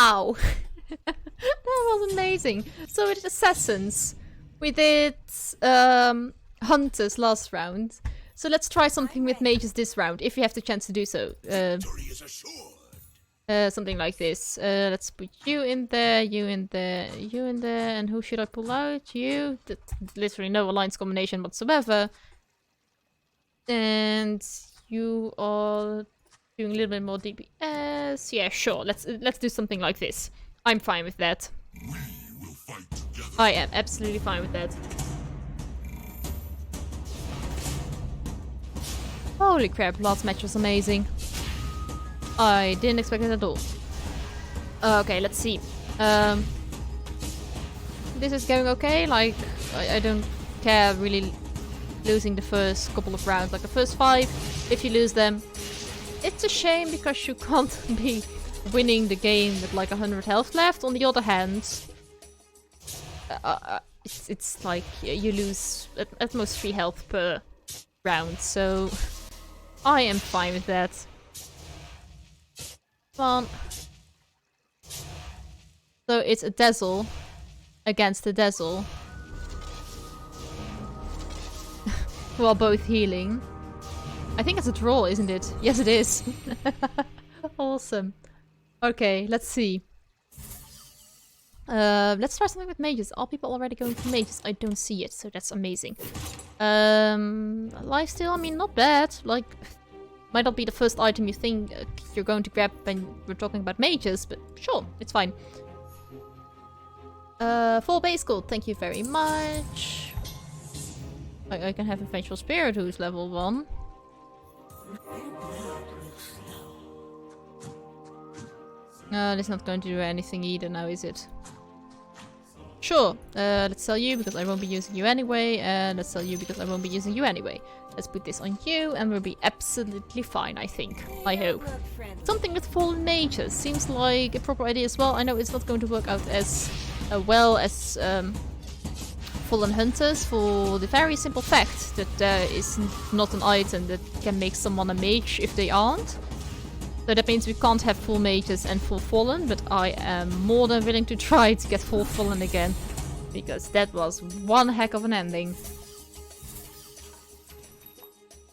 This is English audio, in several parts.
Wow! That was amazing. So we did assassins. We did hunters last round. So let's try something with mages this round, if you have the chance to do so. Something like this. Let's put you in there, you in there, you in there, and who should I pull out? You. That's literally no alliance combination whatsoever. And you are doing a little bit more DPS. Yeah, sure. Let's do something like this. I'm fine with that. I am absolutely fine with that. Holy crap, last match was amazing. I didn't expect it at all. Okay, let's see. This is going okay. Like, I don't care really losing the first couple of rounds. Like the first 5, if you lose them, it's a shame because you can't be winning the game with like 100 health left. On the other hand, it's like you lose at most 3 health per round, so I am fine with that. Come on. So it's a Dazzle against a Dazzle. Who are both healing. I think it's a draw, isn't it? Yes, it is. Awesome. Okay, let's see. Let's try something with mages. Are people already going for mages? I don't see it, so that's amazing. Lifesteal, I mean, not bad. Like, might not be the first item you think you're going to grab when we're talking about mages, but sure, it's fine. Full base gold, thank you very much. I can have a Vengeful Spirit who's level 1. It's not going to do anything either now, is it? Sure, let's sell you because I won't be using you anyway, and let's sell you because I won't be using you anyway. Let's put this on you and we'll be absolutely fine, I think. I hope. Something with Fallen Mages seems like a proper idea as well. I know it's not going to work out as well as Fallen Hunters for the very simple fact that there is not an item that can make someone a mage if they aren't. So that means we can't have full mages and full fallen, but I am more than willing to try to get full fallen again. Because that was one heck of an ending.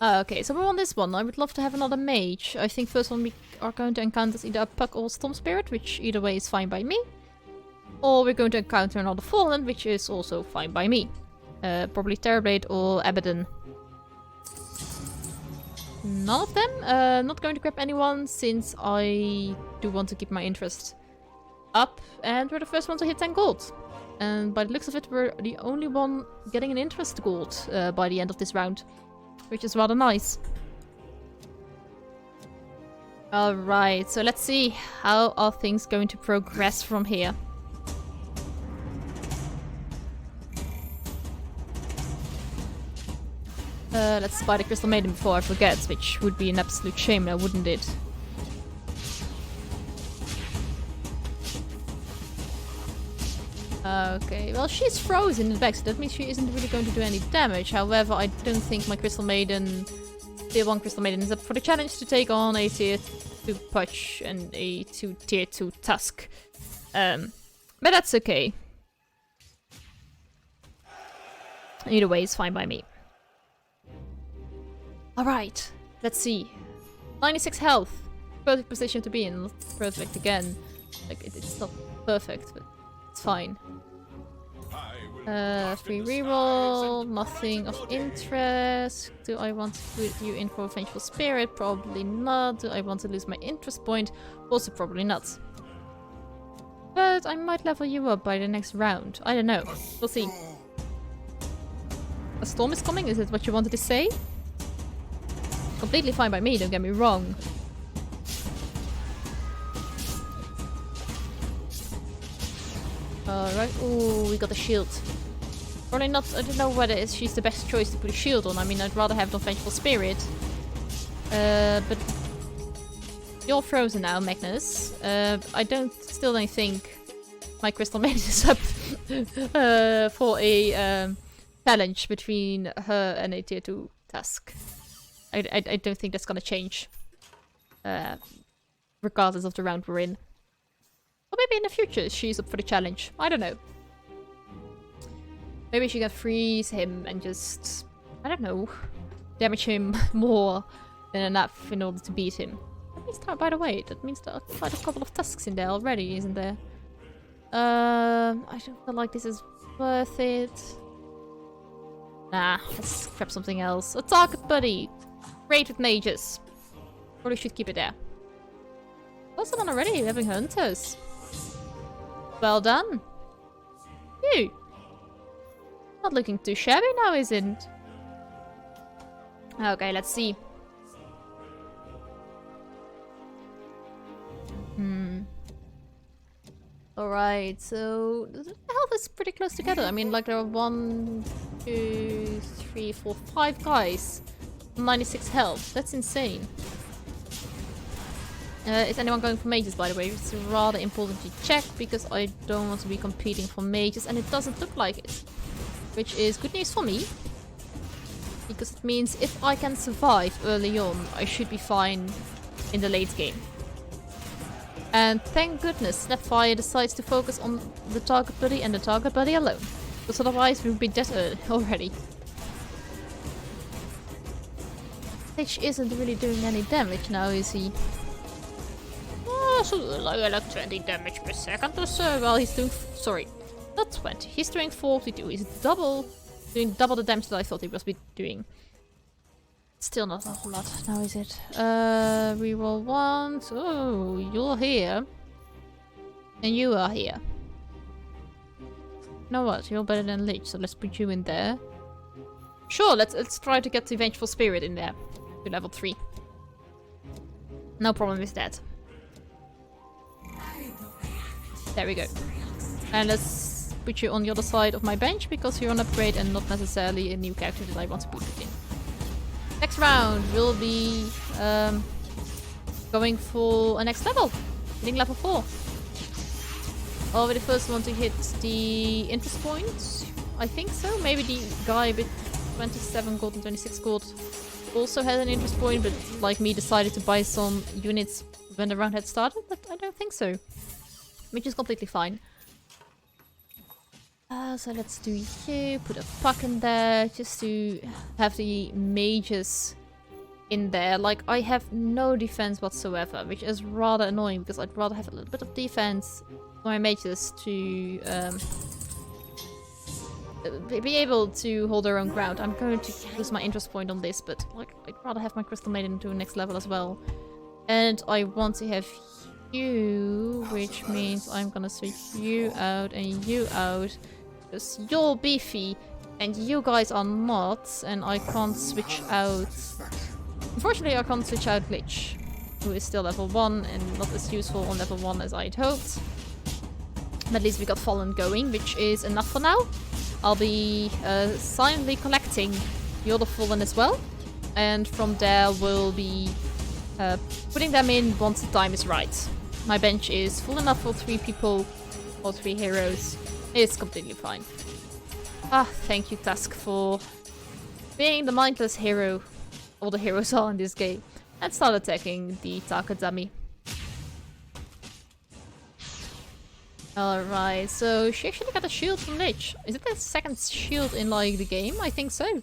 Okay, so we're on this one. I would love to have another mage. I think first one we are going to encounter is either a Puck or Storm Spirit, which either way is fine by me. Or we're going to encounter another fallen, which is also fine by me. Probably Terrorblade or Abaddon. None of them. Not going to grab anyone since I do want to keep my interest up. And we're the first one to hit 10 gold. And by the looks of it, we're the only one getting an interest gold by the end of this round. Which is rather nice. Alright, so let's see. How are things going to progress from here? Let's buy the Crystal Maiden before I forget, which would be an absolute shame now, wouldn't it? Okay, well she's frozen in the back, so that means she isn't really going to do any damage. However, I don't think my Crystal Maiden, Tier 1 Crystal Maiden, is up for the challenge to take on a Tier 2 Punch and a Tier 2 Tusk. But that's okay. Either way, it's fine by me. Alright, let's see. 96 health. Perfect position to be in. Not perfect again. Like, it's not perfect, but it's fine. Free reroll. Nothing of interest. Do I want to put you in for a Vengeful Spirit? Probably not. Do I want to lose my interest point? Also probably not. But I might level you up by the next round. I don't know. We'll see. A storm is coming? Is it what you wanted to say? Completely fine by me, don't get me wrong. Alright, ooh, we got a shield. Probably not, I don't know whether she's the best choice to put a shield on. I mean, I'd rather have the Vengeful Spirit. But you're frozen now, Magnus. I still don't think my Crystal Maiden is up for a challenge between her and a Tier 2 Tusk. I don't think that's gonna change. Regardless of the round we're in. Or maybe in the future she's up for the challenge. I don't know. Maybe she can freeze him and just, I don't know, damage him more than enough in order to beat him. That means, by the way, that means there are quite a couple of tusks in there already, isn't there? I don't feel like this is worth it. Nah, let's grab something else. A target buddy! Great with mages. Probably should keep it there. Oh, someone already having hunters. Well done. You. Not looking too shabby now, isn't? Okay, let's see. Alright, so the health is pretty close together. I mean, like there are 1, 2, 3, 4, 5 guys. 96 health. That's insane. Is anyone going for mages, by the way? It's rather important to check because I don't want to be competing for mages and it doesn't look like it. Which is good news for me. Because it means if I can survive early on, I should be fine in the late game. And thank goodness Snapfire decides to focus on the target buddy and the target buddy alone. Because otherwise we would be dead already. Lich isn't really doing any damage now, is he? Oh, so like 20 damage per second or so. Well, he's doing... sorry, not 20. He's doing 42. He's doing double the damage that I thought he was doing. Still not a whole lot now, is it? Reroll 1. Oh, you're here. And you are here. You know what? You're better than Lich, so let's put you in there. Sure, let's try to get the Vengeful Spirit in there. To level 3. No problem with that. There we go. And let's put you on the other side of my bench because you're an upgrade and not necessarily a new character that I want to put it in. Next round will be going for a next level. Hitting level 4. Are we the first one to hit the interest points? I think so. Maybe the guy with 27 gold and 26 gold also had an interest point, but like me decided to buy some units when the round had started, but I don't think so. Which is completely fine. So let's do you, put a puck in there, just to have the mages in there. Like, I have no defense whatsoever, which is rather annoying, because I'd rather have a little bit of defense for my mages to be able to hold their own ground. I'm going to use my interest point on this, but like, I'd rather have my Crystal Maiden to the next level as well. And I want to have you, which means I'm gonna switch you out and you out. Because you're beefy and you guys are not, and I can't switch out... Unfortunately, I can't switch out Lich, who is still level 1 and not as useful on level 1 as I'd hoped. But at least we got Fallen going, which is enough for now. I'll be silently collecting the other Fallen as well. And from there we'll be putting them in once the time is right. My bench is full enough for 3 people or 3 heroes. It's completely fine. Ah, thank you, Tusk, for being the mindless hero all the heroes are in this game. And start attacking the target dummy. Alright, so she actually got a shield from Lich. Is it the second shield in like the game? I think so.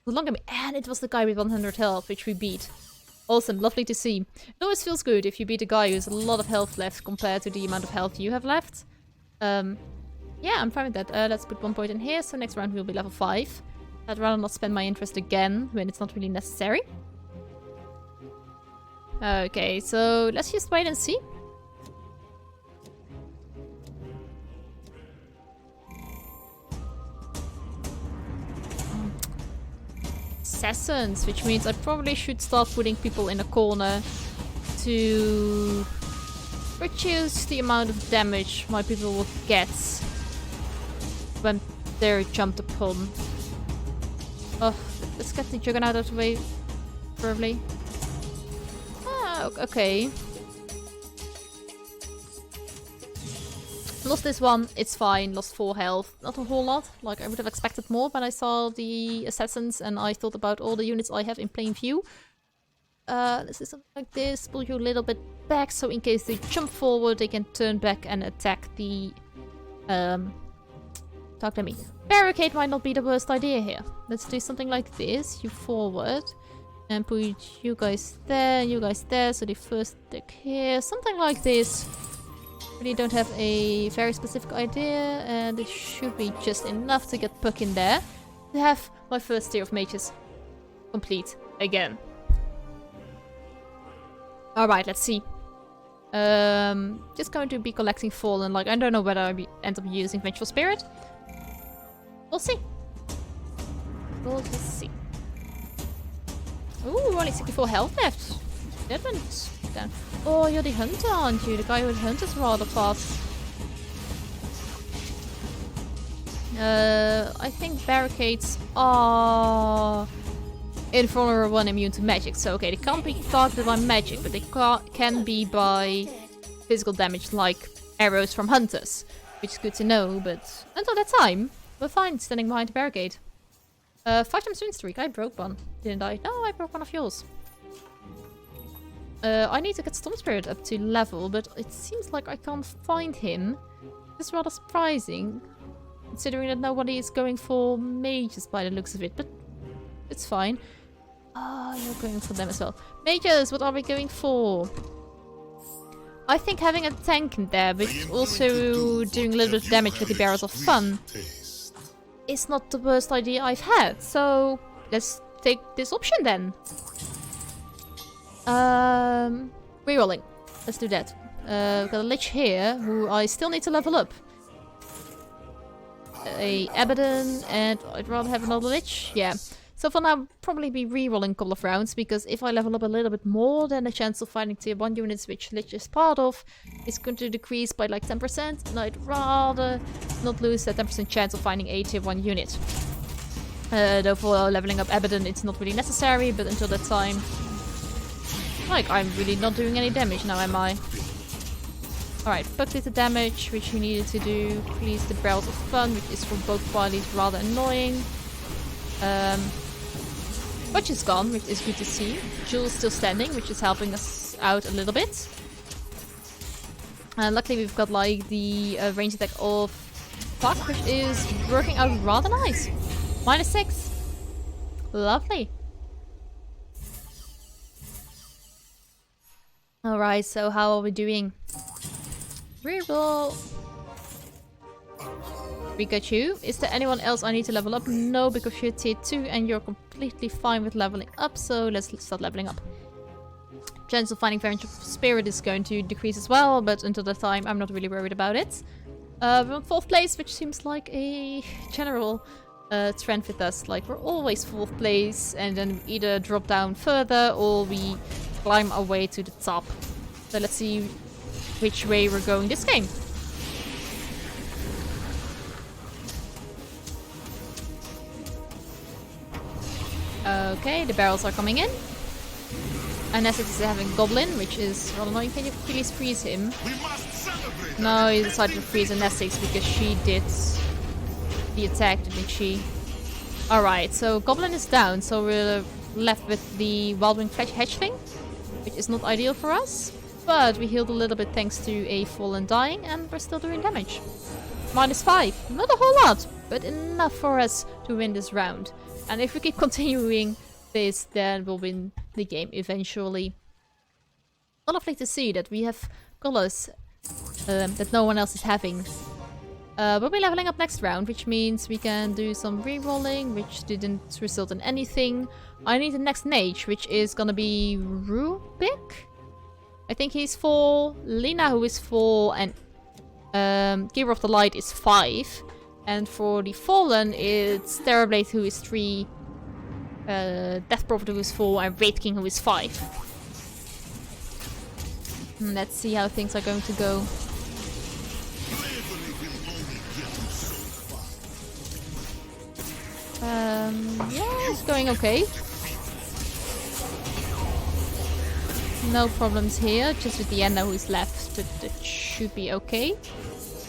Longer, and it was the guy with 100 health, which we beat. Awesome, lovely to see. It always feels good if you beat a guy who has a lot of health left compared to the amount of health you have left. Yeah, I'm fine with that. Let's put 1 point in here, so next round will be level 5. I'd rather not spend my interest again when it's not really necessary. Okay, so let's just wait and see. Assassins, which means I probably should start putting people in a corner to reduce the amount of damage my people will get when they're jumped upon. Oh, let's get the Juggernaut out of the way, probably. Ah, okay. Lost this one, it's fine. Lost 4 health. Not a whole lot. Like, I would have expected more when I saw the assassins and I thought about all the units I have in plain view. let's do something like this. Pull you a little bit back, so in case they jump forward, they can turn back and attack the... talk to me. Barricade might not be the worst idea here. Let's do something like this. You forward. And put you guys there, you guys there, so they first attack here. Something like this. Really don't have a very specific idea, and it should be just enough to get Puck in there. To have my first tier of mages complete again. Alright, let's see. Just going to be collecting Fallen. Like, I don't know whether I end up using Vengeful Spirit. We'll see. We'll just see. Ooh, only 64 health left. That went down. Oh, you're the hunter, aren't you? The guy with hunters rather fast. I think barricades are invulnerable and immune to magic. So, okay, they can't be targeted by magic, but they can be by physical damage like arrows from hunters. Which is good to know, but until that time, we're fine standing behind the barricade. 5 times win streak. I broke one, didn't I? No, I broke one of yours. I need to get Storm Spirit up to level, but it seems like I can't find him. It's rather surprising, considering that nobody is going for mages by the looks of it, but it's fine. Ah, you're going for them as well. Mages, what are we going for? I think having a tank in there, but also doing a little bit of damage with the Barrels of Fun, is not the worst idea I've had. So let's take this option then. Rerolling. Let's do that. We've got a Lich here who I still need to level up. A Abaddon, and I'd rather have another Lich. Yeah. So for now, probably be rerolling a couple of rounds, because if I level up a little bit more, then the chance of finding tier 1 units, which Lich is part of, is going to decrease by like 10%, and I'd rather not lose that 10% chance of finding a tier 1 unit. Though for leveling up Abaddon, it's not really necessary, but until that time... Like, I'm really not doing any damage now, am I? Alright, Puck did the damage, which he needed to do. Release the Barrels of Fun, which is for both parties rather annoying. Watch is gone, which is good to see. Jules still standing, which is helping us out a little bit. Luckily we've got like the range attack of Puck, which is working out rather nice. -6. Lovely. Alright, so how are we doing? Reroll. Pikachu. Is there anyone else I need to level up? No, because you're tier 2 and you're completely fine with leveling up, so let's start leveling up. Chance of finding Vengeful Spirit is going to decrease as well, but until that time I'm not really worried about it. We're on 4th place, which seems like a general trend with us. Like, we're always 4th place, and then we either drop down further or we climb our way to the top. So let's see which way we're going this game. Okay, the barrels are coming in. Unless it's having Goblin, which is rather annoying. Can you please freeze him? No, he decided to freeze Anestics because she did the attack, didn't she? Alright, so Goblin is down, so we're left with the Wildwing Hedgewing, which is not ideal for us. But we healed a little bit thanks to a Fallen dying, and we're still doing damage. -5. Not a whole lot, but enough for us to win this round. And if we keep continuing this, then we'll win the game eventually. Lovely to see that we have colors that no one else is having. We'll be leveling up next round, which means we can do some re-rolling, which didn't result in anything. I need the next mage, which is gonna be Rubik. I think he's 4, Lina who is 4, and Giver of the Light is 5. And for the Fallen, it's Terrorblade who is 3, Death Prophet who is 4, and Wraith King who is 5. Let's see how things are going to go. Yeah, it's going okay. No problems here, just with the Ender who is left, but it should be okay.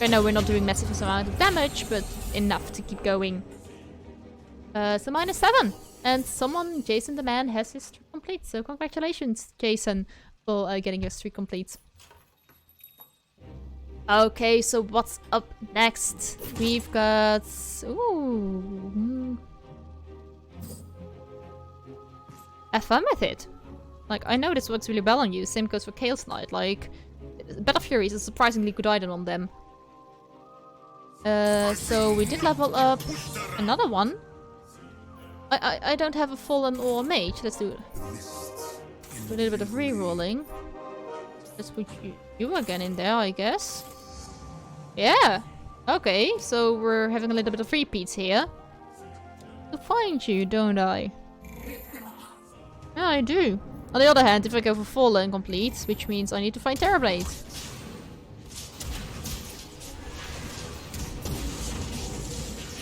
I know we're not doing massive amount of damage, but enough to keep going. So -7. And someone, Jason the man, has his streak complete. So congratulations, Jason, for getting your streak complete. Okay, so what's up next? We've got... Ooh. Have fun with it. Like, I know this works really well on you. Same goes for Chaos Knight. Like, Battle Fury is a surprisingly good item on them. So we did level up another one. I don't have a Fallen or a Mage. Let's do it. Do a little bit of re-rolling. Let's put you again in there, I guess. Yeah. Okay, so we're having a little bit of repeats here. To find you, don't I? Yeah, I do. On the other hand, if I go for Fallen complete, which means I need to find Terrorblade.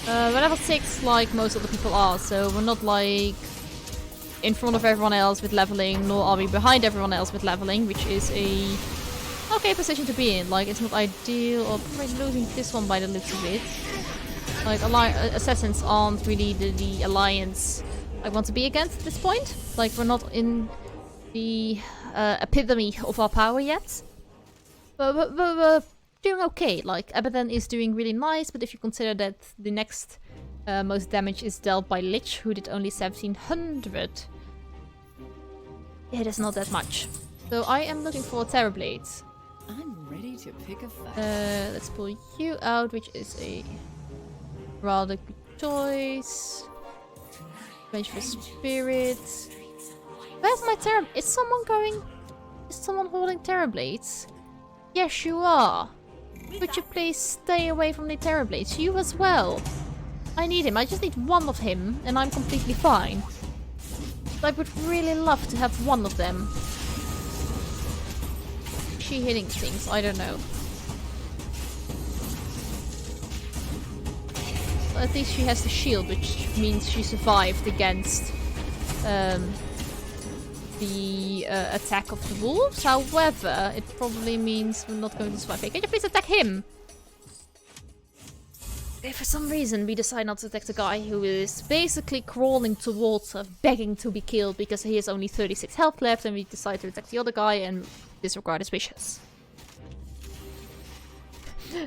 We're level 6 like most other people are, so we're not like in front of everyone else with leveling, nor are we behind everyone else with leveling, which is a okay position to be in. Like, it's not ideal, or probably losing this one by the looks of it. Like, assassins aren't really the alliance I want to be against at this point. Like, we're not in the epitome of our power yet. But we're doing okay. Like, Abaddon is doing really nice, but if you consider that the next most damage is dealt by Lich, who did only 1700, it is not that much. So I am looking for Terrorblades. I'm ready to pick a fight. Let's pull you out, which is a rather good choice. Vengeful Spirit. Where's my Terror? Is someone holding Terrorblades? Yes, you are. Would you please stay away from the Terrorblades? You as well. I need him. I just need one of him, and I'm completely fine. I would really love to have one of them. Is she hitting things? I don't know. At least she has the shield, which means she survived against the attack of the wolves. However, it probably means we're not going to survive. Hey, can you please attack him? Okay, for some reason we decide not to attack the guy who is basically crawling towards us, begging to be killed because he has only 36 health left, and we decide to attack the other guy and disregard his wishes.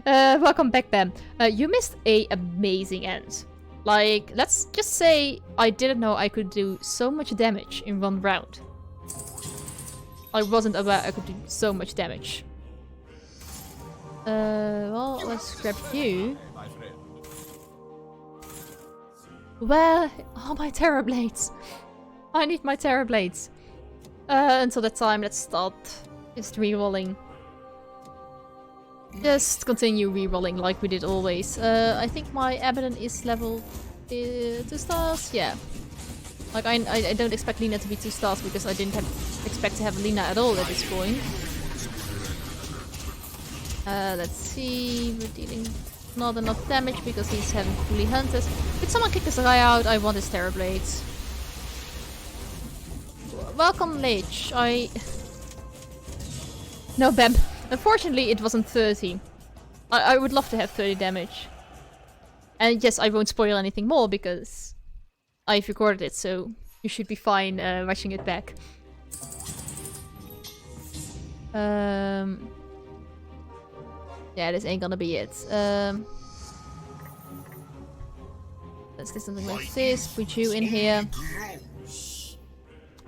Welcome back, Bam. You missed a amazing end. Like, let's just say I didn't know I could do so much damage in one round. I wasn't aware I could do so much damage. Well, let's grab you. Where are my Terrorblades? I need my Terrorblades. Until that time, let's start just re-rolling. Just continue re-rolling like we did always. I think my Abaddon is level 2 stars. Yeah. Like, I don't expect Lina to be 2 stars because I didn't expect to have Lina at all at this point. Let's see. We're dealing not enough damage because he's having fully hunters. Did someone kick this guy out? I want his Terrorblades. Welcome, Lich. No, Bam. Unfortunately, it wasn't 30. I would love to have 30 damage. And yes, I won't spoil anything more because I've recorded it, so you should be fine watching it back. Yeah, this ain't gonna be it. Let's do something like this. Put you in here.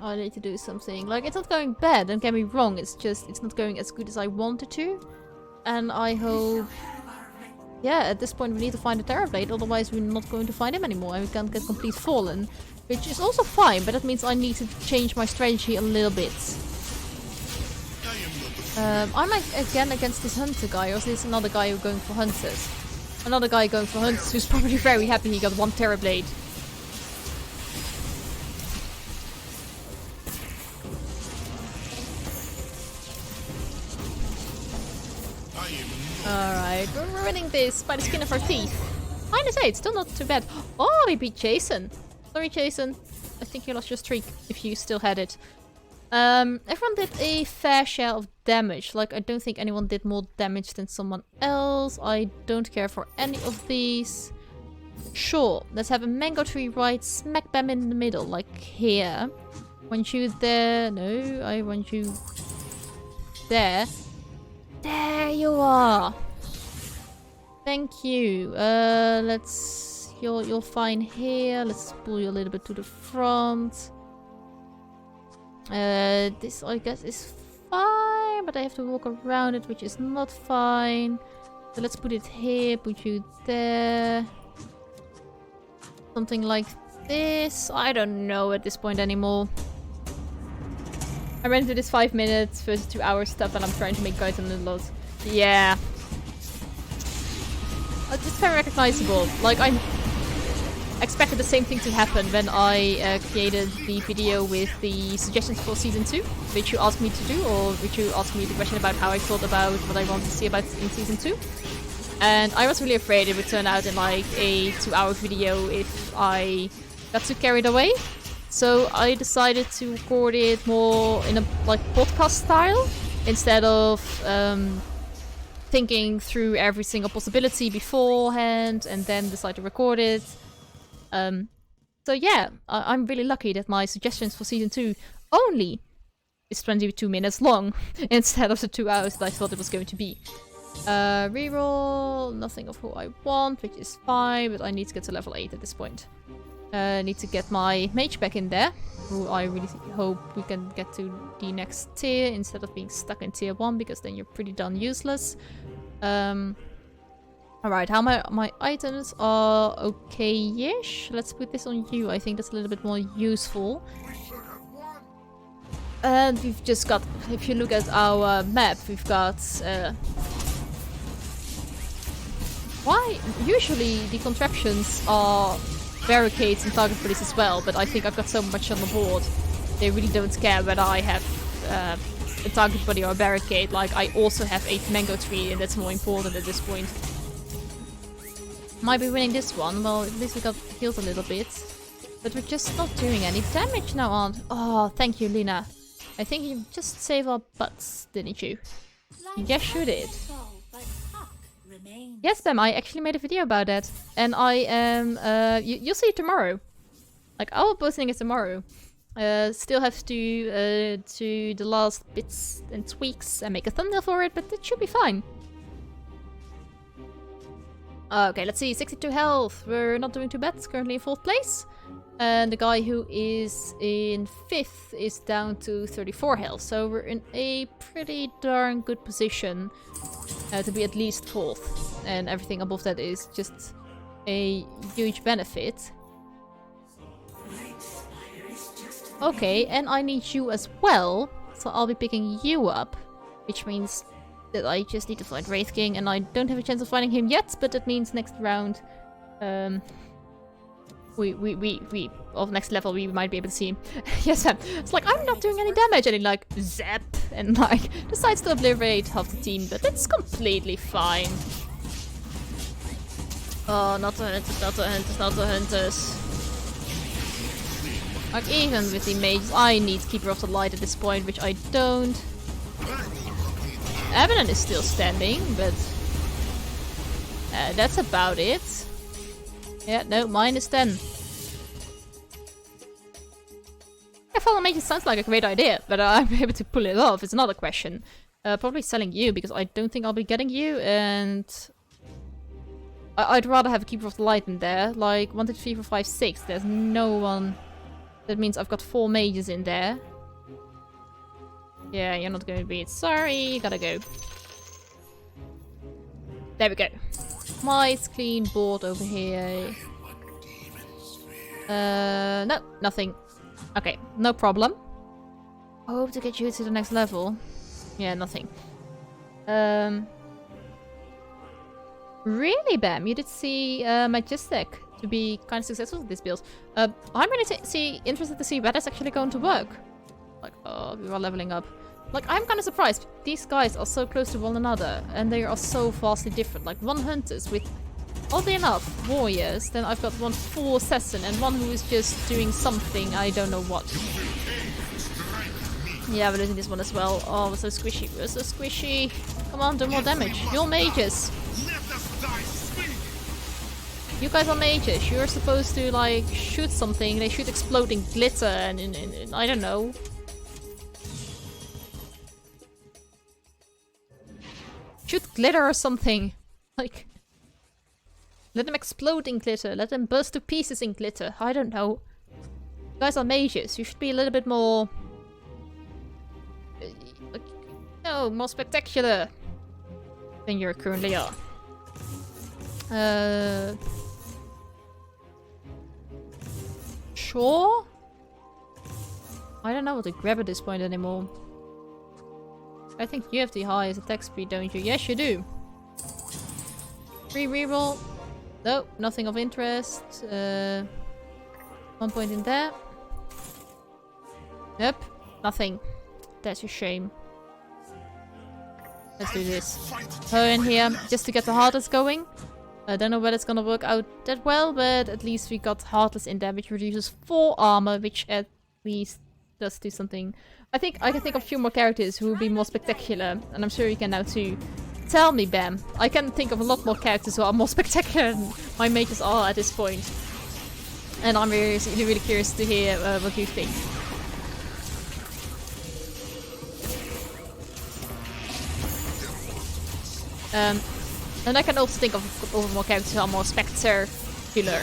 I need to do something. Like, it's not going bad, don't get me wrong. It's just, it's not going as good as I wanted to. And I hope... Yeah, at this point we need to find a Terrorblade, otherwise we're not going to find him anymore. And we can't get complete Fallen. Which is also fine, but that means I need to change my strategy a little bit. I'm again against this hunter guy, or is this another guy who's going for hunters? Another guy going for hunters who's probably very happy he got one Terrorblade. Alright, we're winning this by the skin of our teeth. -8, still not too bad. Oh, we beat Jason. Sorry, Jason. I think you lost your streak, if you still had it. Everyone did a fair share of damage. Like, I don't think anyone did more damage than someone else. I don't care for any of these. Sure, let's have a mango tree right smack bam in the middle, like here. Want you there? No, I want you there. There you are. Thank you. You're fine here. Let's pull you a little bit to the front. This I guess is fine, but I have to walk around it, which is not fine. So let's put it here, put you there. Something like this. I don't know at this point anymore. I ran into this 5 minutes versus 2 hours stuff, and I'm trying to make guys on the lot. Yeah. It's very recognizable. Like, I expected the same thing to happen when I created the video with the suggestions for Season 2, which you asked me to do, or which you asked me the question about how I thought about what I wanted to see about in Season 2. And I was really afraid it would turn out in like a 2-hour video if I got too carried away. So I decided to record it more in a like podcast style instead of thinking through every single possibility beforehand and then decide to record it. So yeah, I'm really lucky that my suggestions for Season 2 only is 22 minutes long instead of the 2 hours that I thought it was going to be. Reroll, nothing of who I want, which is fine, but I need to get to level 8 at this point. Need to get my mage back in there, who I really hope we can get to the next tier instead of being stuck in tier 1, because then you're pretty darn useless. Alright, how my items are okay-ish. Let's put this on you. I think that's a little bit more useful. And we've just got, if you look at our map, we've got... why? Usually the contraptions are barricades and target bodies as well, but I think I've got so much on the board. They really don't care whether I have a target body or a barricade. Like, I also have a mango tree, and that's more important at this point. Might be winning this one. Well, at least we got healed a little bit. But we're just not doing any damage now, aren't... Oh, thank you, Lina. I think you just saved our butts, didn't you? Yes, you did. Yes, Bam, I actually made a video about that. And I am... you'll see it tomorrow. Like, I will posting it tomorrow. Still have to do the last bits and tweaks and make a thumbnail for it, but it should be fine. Okay, let's see. 62 health. We're not doing too bad. It's currently in 4th place. And the guy who is in 5th is down to 34 health. So we're in a pretty darn good position to be at least 4th. And everything above that is just a huge benefit. Okay, and I need you as well. So I'll be picking you up. Which means that I just need to find Wraith King. And I don't have a chance of finding him yet. But that means next round... of next level we might be able to see him. Yes, it's like, I'm not doing any damage, and he like zap and like decides to obliterate half the team, but it's completely fine. Oh, not the hunters, not the hunters, not the hunters. Like, even with the mages, I need Keeper of the Light at this point, which I don't. Abaddon is still standing, but that's about it. Yeah, no, minus 10. Yeah, Fallen Mages sounds like a great idea, but I'm able to pull it off. It's another question. Probably selling you, because I don't think I'll be getting you, and... I'd rather have a Keeper of the Light in there. Like, 1, 2, 3, 4, 5, 6. There's no one... That means I've got 4 mages in there. Yeah, you're not going to beat. Sorry, you gotta go. There we go. Nice clean board over here. No, nothing. Okay, no problem. I hope to get you to the next level. Yeah, nothing. Really, Bam? You did see Majestic to be kind of successful with this build. I'm really interested to see where that's actually going to work. Like, oh, we are leveling up. Like, I'm kind of surprised. These guys are so close to one another, and they are so vastly different. Like, one hunters with, oddly enough, warriors. Then I've got one full assassin, and one who is just doing something, I don't know what. Yeah, we're losing this one as well. Oh, we're so squishy. We're so squishy. Come on, do more damage. You're mages. You guys are mages. You're supposed to, like, shoot something. They shoot exploding glitter and I don't know. Shoot glitter or something. Like, let them explode in glitter. Let them burst to pieces in glitter. I don't know. You guys are mages. You should be a little bit more... no, more spectacular than you currently are. Sure? I don't know what to grab at this point anymore. I think you have the highest attack speed, don't you? Yes, you do. Free reroll. No, nothing of interest. 1 point in there. Nope, nothing. That's a shame. Let's do this. Her in here, just to get the Heartless going. I don't know whether it's gonna work out that well, but at least we got Heartless in there, which reduces 4 armor, which at least does do something. I think I can think of a few more characters who will be more spectacular, and I'm sure you can now too. Tell me, Bam. I can think of a lot more characters who are more spectacular than my mages are at this point. And I'm really curious to hear what you think. And I can also think of more characters who are more spectacular.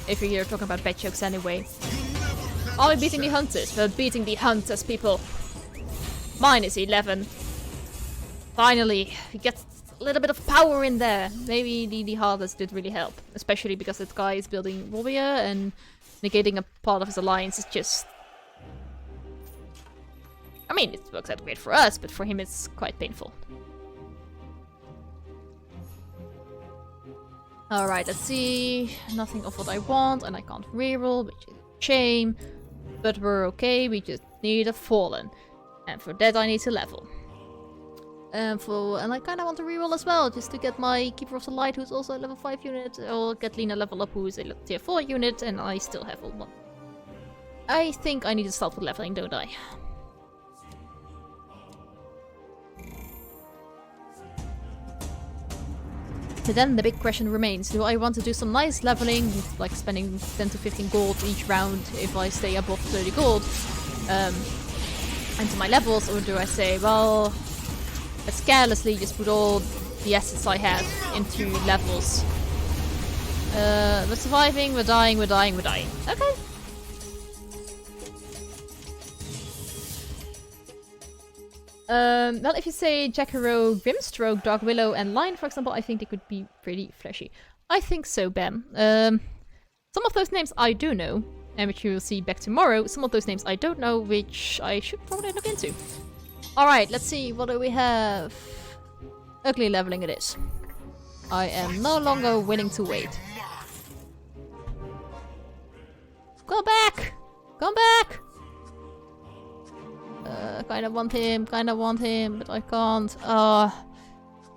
If you're talking about bad jokes anyway. Are we beating the hunters? We're beating the hunters, people. Minus 11. Finally, we get a little bit of power in there. Maybe the Heartless did really help. Especially because that guy is building warrior and negating a part of his alliance is just... I mean, it works out great for us, but for him it's quite painful. Alright, let's see. Nothing of what I want, and I can't reroll, which is a shame. But we're okay, we just need a Fallen. And for that I need to level. And I kinda want to reroll as well, just to get my Keeper of the Light, who's also a level 5 unit, or get Lena level up, who is a tier 4 unit, and I still have all one. I think I need to start with leveling, don't I? But then the big question remains, do I want to do some nice leveling, like spending 10 to 15 gold each round if I stay above 30 gold, into my levels, or do I say, well, let's carelessly just put all the assets I have into levels. We're surviving, we're dying, we're dying, we're dying. Okay. Well, if you say Jackaro, Grimstroke, Dark Willow, and Lion, for example, I think they could be pretty flashy. I think so, Bam. Some of those names I do know, and which you will see back tomorrow. Some of those names I don't know, which I should probably look into. Alright, let's see, what do we have? Ugly leveling it is. I am no longer willing to wait. Go back! Come back! Kinda want him, but I can't. I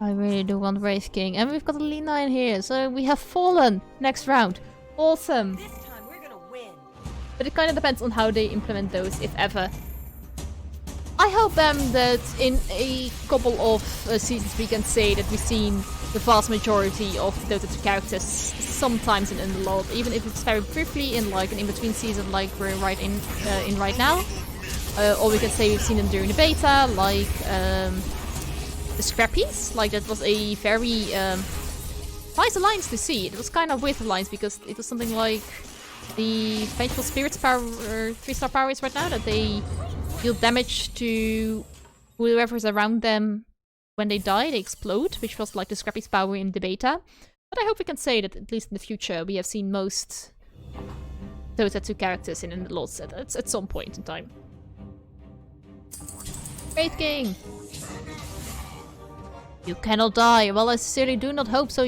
really do want Wraith King. And we've got a Lena in here, so we have Fallen next round. Awesome! This time we're gonna win. But it kinda depends on how they implement those, if ever. I hope that in a couple of seasons we can say that we've seen the vast majority of Dota 2 characters sometimes in Underlord, even if it's very briefly in like an in-between season like we're right in right now. Or we can say we've seen them during the beta, like the Scrappies. Like that was a very nice alliance to see. It was kind of weird alliance because it was something like the Vengeful Spirits power, 3-star power is right now, that they deal damage to whoever is around them when they die, they explode, which was like the Scrappies power in the beta. But I hope we can say that at least in the future we have seen most Dota 2 characters in Underlords at some point in time. Great King! You cannot die. Well, I sincerely do not hope so.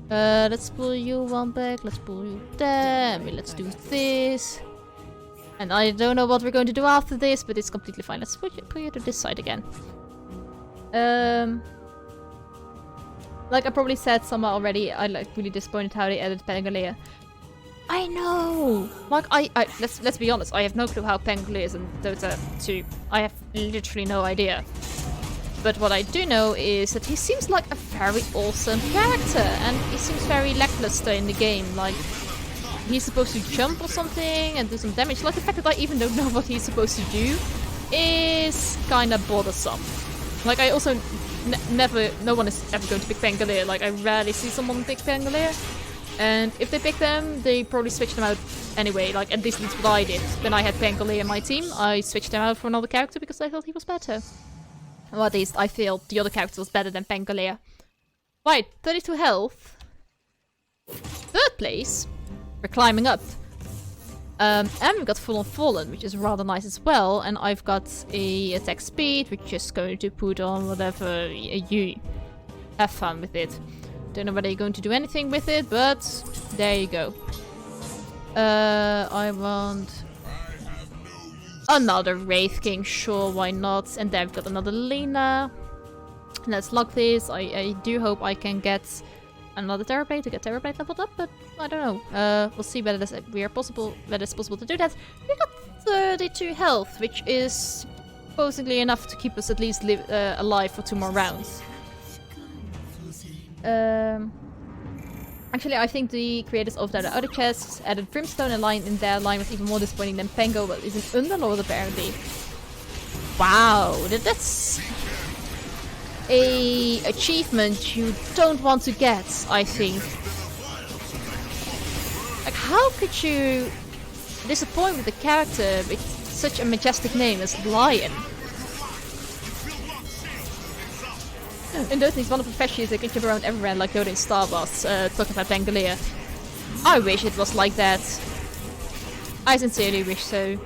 Let's pull you one back. Let's pull you there. Let's do this. And I don't know what we're going to do after this, but it's completely fine. Let's put you to this side again. Like I probably said somewhere already, I like really disappointed how they added Pangolea. I know! Like, let's be honest, I have no clue how Pangolea is in Dota 2. I have literally no idea. But what I do know is that he seems like a very awesome character, and he seems very lackluster in the game. Like, he's supposed to jump or something and do some damage. Like, the fact that I even don't know what he's supposed to do is kind of bothersome. Like, I also no one is ever going to pick Pangolier. Like, I rarely see someone pick Pangolier. And if they pick them, they probably switch them out anyway. Like, at least that's what I did. When I had Pangolier in my team, I switched them out for another character because I thought he was better. Or at least I felt the other character was better than Pangolier. Right, 32 health. 3rd place. We're climbing up. And we've got Full on Fallen, which is rather nice as well. And I've got a attack speed, which is going to put on whatever you have fun with it. Don't know whether you're going to do anything with it, but there you go. I want another Wraith King, sure, why not? And then I've got another Lena. Let's lock this. I do hope I can get another Terrorblade to get Terrorblade leveled up, but I don't know. We'll see whether it's possible to do that. We got 32 health, which is supposedly enough to keep us at least alive for 2 more rounds. Actually, I think the creators of the other chests added Brimstone and line in their line was even more disappointing than Pango, but is an Underlord apparently. Wow, that's a achievement you don't want to get, I think. Like, how could you disappoint with a character with such a majestic name as Lion? In those things, one of the fascists that can jump around everywhere like Yoda in Star Wars, talking about Pangolier. I wish it was like that. I sincerely wish so.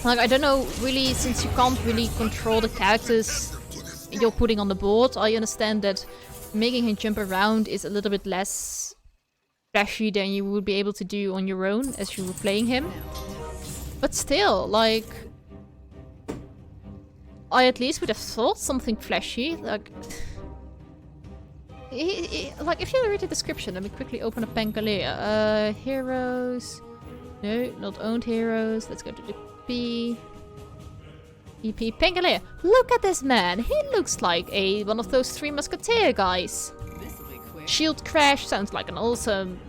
Like, I don't know, really, since you can't really control the characters you're putting on the board, I understand that making him jump around is a little bit less flashy than you would be able to do on your own as you were playing him. But still, like, I at least would have thought something flashy, like... like, if you read the description, let me quickly open up Pangolier. Heroes... No, not owned heroes. Let's go to the P... EP Pangolier. Look at this man! He looks like one of those 3 Musketeer guys. Shield Crash sounds like an awesome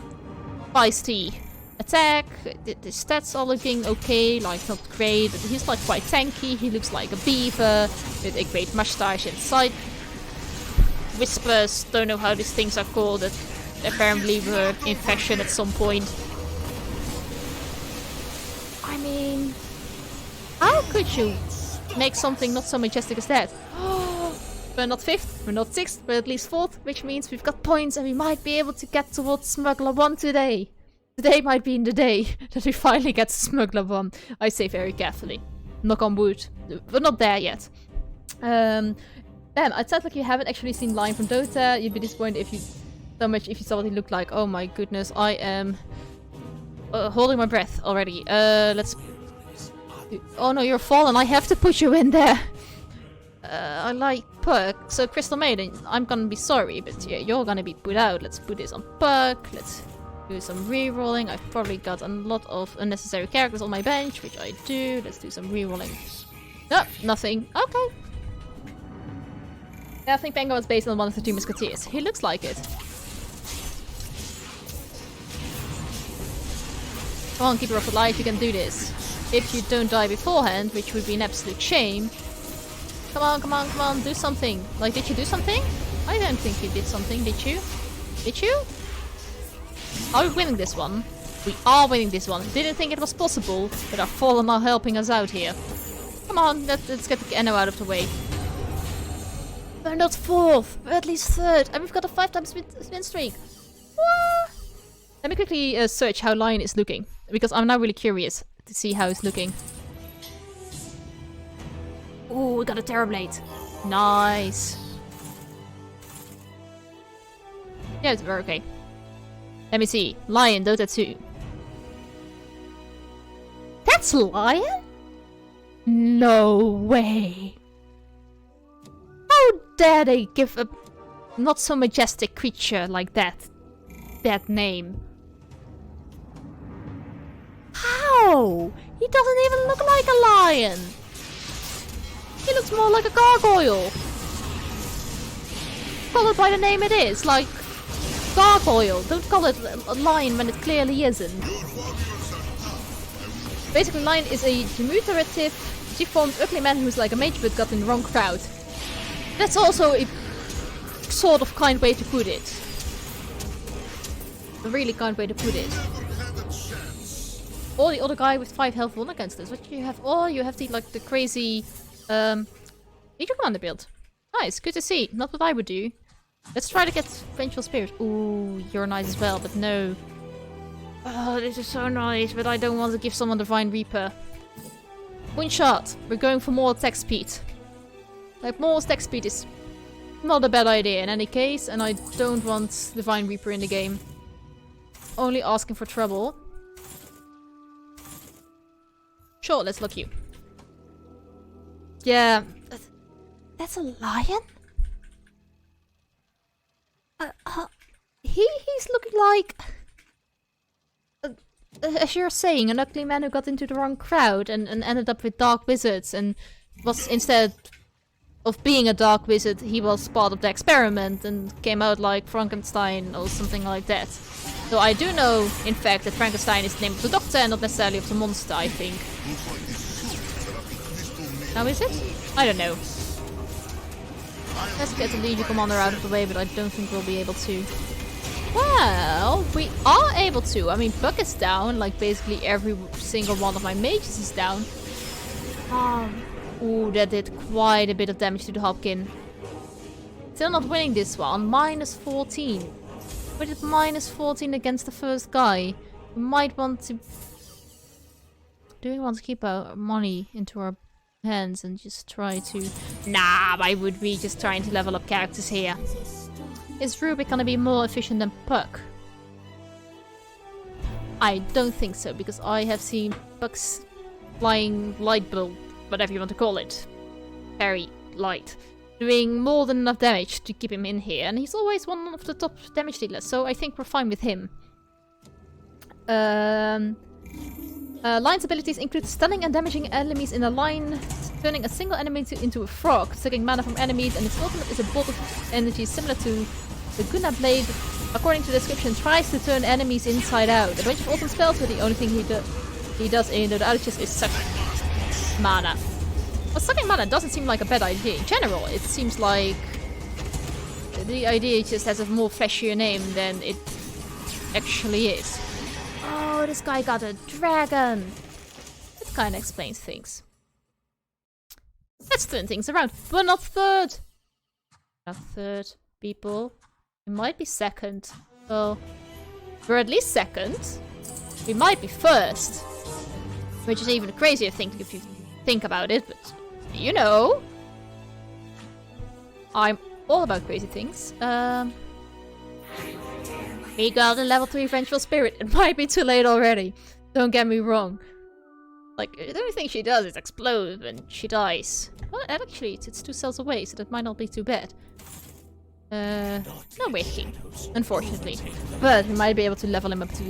feisty attack. The stats are looking okay, like not great, but he's like quite tanky. He looks like a beaver with a great mustache inside. Whispers, don't know how these things are called, that apparently were in fashion at some point. I mean, how could you make something not so majestic as that? We're not 5th, we're not 6th, we're at least 4th, which means we've got points and we might be able to get towards Smuggler 1 today. Today might be the day that we finally get to Smuggler 1. I say very carefully. Knock on wood. We're not there yet. Damn, it sounds like you haven't actually seen Lion from Dota. You'd be disappointed if you saw what he looked like. Oh my goodness, I am holding my breath already. Let's... Oh no, you're fallen. I have to put you in there. I like Puck. So Crystal Maiden, I'm gonna be sorry, but yeah, you're gonna be put out. Let's put this on Puck. Let's do some re-rolling. I've probably got a lot of unnecessary characters on my bench, which I do. Let's do some re-rolling. No, nothing. Okay. Yeah, I think Pango is based on one of the 2 Musketeers. He looks like it. Come on, Keeper of the Light, you can do this. If you don't die beforehand, which would be an absolute shame. Come on, come on, come on, do something. Like, did you do something? I don't think you did something, did you? Did you? Are we winning this one? We are winning this one. Didn't think it was possible, but our Fallen are helping us out here. Come on, let's get the Anno out of the way. We're not 4th, we're at least 3rd, and we've got a 5-time win streak. What? Let me quickly search how Lion is looking, because I'm now really curious to see how it's looking. Oh, we got a Terrorblade. Nice. Yeah, we're okay. Let me see. Lion, Dota 2. That's Lion? No way. How dare they give a not so majestic creature like that name? How? He doesn't even look like a lion. He looks more like a gargoyle. Call it by the name it is, like gargoyle. Don't call it a lion when it clearly isn't. Basically, lion is a diminutive, deformed, ugly man who's like a mage but got in the wrong crowd. That's also a sort of kind way to put it. A really kind way to put it. Or the other guy with 5 health won against us. What you have? Oh, you have the like the crazy leader commander build. Nice, good to see. Not what I would do. Let's try to get Vengeful Spirit. Ooh, you're nice as well, but no. Oh, this is so nice, but I don't want to give someone Divine Reaper. One shot. We're going for more attack speed. Like, more attack speed is not a bad idea in any case, and I don't want Divine Reaper in the game. Only asking for trouble. Sure, let's look you. Yeah. That's a lion? He's looking like... as you're saying, an ugly man who got into the wrong crowd and ended up with dark wizards and was, instead of being a dark wizard, he was part of the experiment and came out like Frankenstein or something like that. So I do know, in fact, that Frankenstein is the name of the doctor and not necessarily of the monster, I think. Now is it? I don't know. Let's get the Legion Commander out of the way, but I don't think we'll be able to. Well, we are able to. I mean, Buck is down, like basically every single one of my mages is down. Ooh, that did quite a bit of damage to the Hopkin. Still not winning this one. Minus 14. With it minus 14 against the first guy. We might want to... Do we want to keep our money into our hands and just try to... Nah, why would we just trying to level up characters here? Is Rubik gonna be more efficient than Puck? I don't think so, because I have seen Puck's flying light bulb, whatever you want to call it, very light, doing more than enough damage to keep him in here, and he's always one of the top damage dealers, so I think we're fine with him. Lion's abilities include stunning and damaging enemies in a line, turning a single enemy into a frog, sucking mana from enemies, and its ultimate is a bolt of energy similar to the Gunna Blade. According to the description, tries to turn enemies inside out. A range of awesome spells, but the only thing he does in the outages is suck mana. Well, sucking mana doesn't seem like a bad idea in general. It seems like the idea just has a more flashier name than it actually is. Oh, this guy got a dragon! That kinda explains things. Let's turn things around. We're not third! Not third, people. We might be second. Well, we're at least second. We might be first. Which is even a crazier thing if you think about it, but you know. I'm all about crazy things. We got a level 3 Vengeful Spirit. It might be too late already. Don't get me wrong. Like, the only thing she does is explode when she dies. Well, actually, it's 2 cells away, so that might not be too bad. No Wave King, unfortunately. But we might be able to level him up to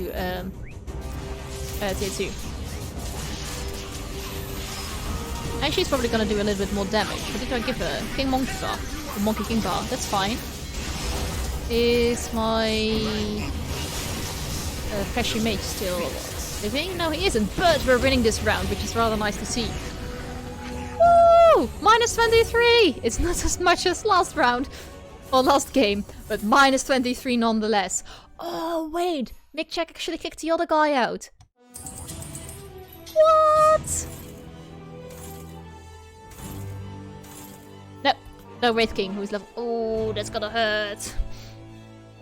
tier 2. And she's probably gonna do a little bit more damage. What did I give her? King Monkey Bar. Or Monkey King Bar, that's fine. Is my Flashy Mage still living? No, he isn't, but we're winning this round, which is rather nice to see. Woo! Minus 23! It's not as much as last round, or last game, but minus 23 nonetheless. Oh, wait! Mick Check actually kicked the other guy out. What? No, Wraith King, who's level... Oh, that's gonna hurt.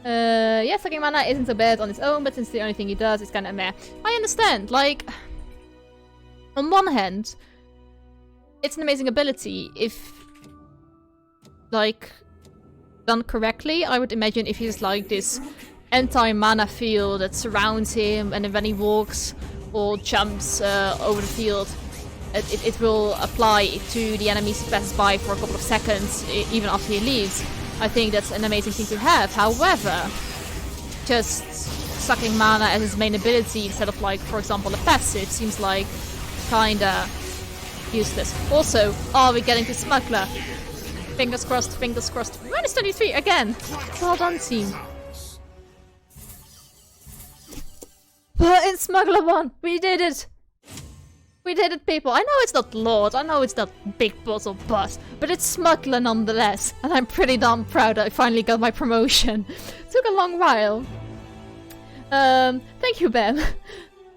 Yeah, sucking mana isn't so bad on its own, but since the only thing he does is kinda meh. I understand, like... On one hand, it's an amazing ability if... Like... Done correctly. I would imagine if he's like this anti-mana field that surrounds him, and then when he walks or jumps over the field, it will apply to the enemies he passes by for a couple of seconds, even after he leaves. I think that's an amazing thing to have. However, just sucking mana as his main ability instead of, like, for example, a passive seems like kinda Useless. Also, are we getting to Smuggler? Fingers crossed, fingers crossed. Minus 23 again! Well done, team. But in Smuggler 1, we did it! We did it, people. I know it's not Lord, I know it's not big boss or boss, but it's Smuggler nonetheless. And I'm pretty damn proud I finally got my promotion. Took a long while. Thank you, Ben.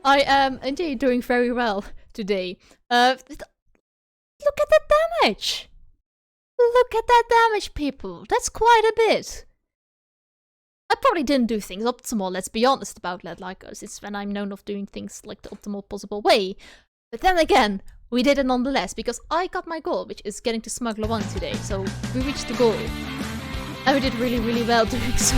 I am indeed doing very well today. Look at that damage! Look at that damage, people. That's quite a bit. I probably didn't do things optimal, let's be honest about that, like, since when I'm known of doing things like the optimal possible way. But then again, we did it nonetheless, because I got my goal, which is getting to Smuggler 1 today, so we reached the goal. And we did really, really well doing so.